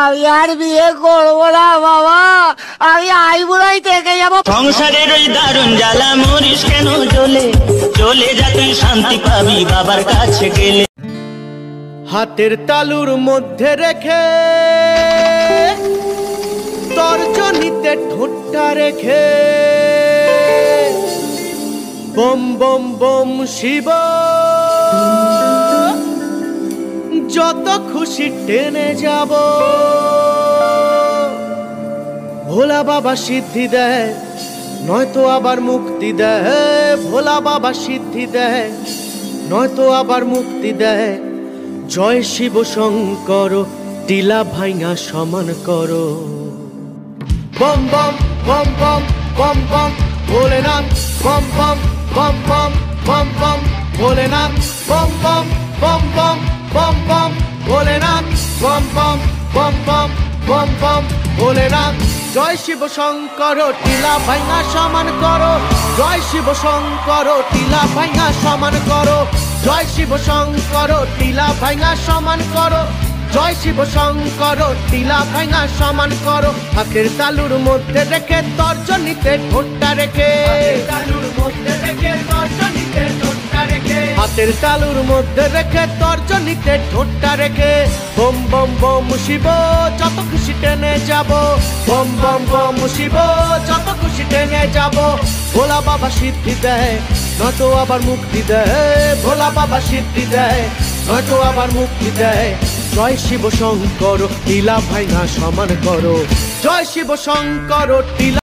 আমি আর বিয়ে করবো না বাবা, আমি আইবুড়াই থেকে যাবো। সংসারের ওই দারুণ জ্বালা মরিস কেন জ্বলে, চলে যা তুই শান্তি পাবি বাবার কাছে গেলে। হাতের তালুর মধ্যে রেখে তর্জনীতে ঠোঁটটা রেখে বম বম বম শিব যত খুশি টেনে যাব। ভোলা বাবা সিদ্ধি দেয় নয়তো আবার মুক্তি দেয়, ভোলা বাবা সিদ্ধি দেয় নয়তো আবার মুক্তি দেয়। জয় শিব শঙ্কর টিলা ভাইঙা সমান করো। বম বম বম বম বম বম ভোলেনাথ, বম বম বম বম বম বম ভোলেনাথ, বম বম বম বম বম বম ভোলেনাথ, বম বম বম বম বম বম ভোলেনাথ। জয় শিব শঙ্কর টিলা ভাইঙা সমান করো, জয় শিব শঙ্কর টিলা ভাইঙা সমান করো, জয় শিব শঙ্কর টিলা ভাইঙা সমান করো, জয় শিব শঙ্কর টিলা ভাইঙা সমান করো। হাতের তালুর মধ্যে রেখে তর্জনীতে ঠোঁটটা রেখে, তালুর মধ্যে রেখে তর্জনীতে ঠোঁটটা রেখে, হাতের তালুর মধ্যে রেখে তর্জনীতে ঠোঁটটা রেখে বম বম বম শিব যত খুশি টেনে যাব। বম বম বম শিব যত খুশি টেনে যাব। ভোলা বাবা সিদ্ধি দেয় নয়তো আবার মুক্তি দেয়, ভোলা বাবা সিদ্ধি দেয় নয়তো আবার মুক্তি দেয়। জয় শিব শঙ্কর টিলা ভাইঙা সমান করো, জয় শিব শঙ্কর টিলা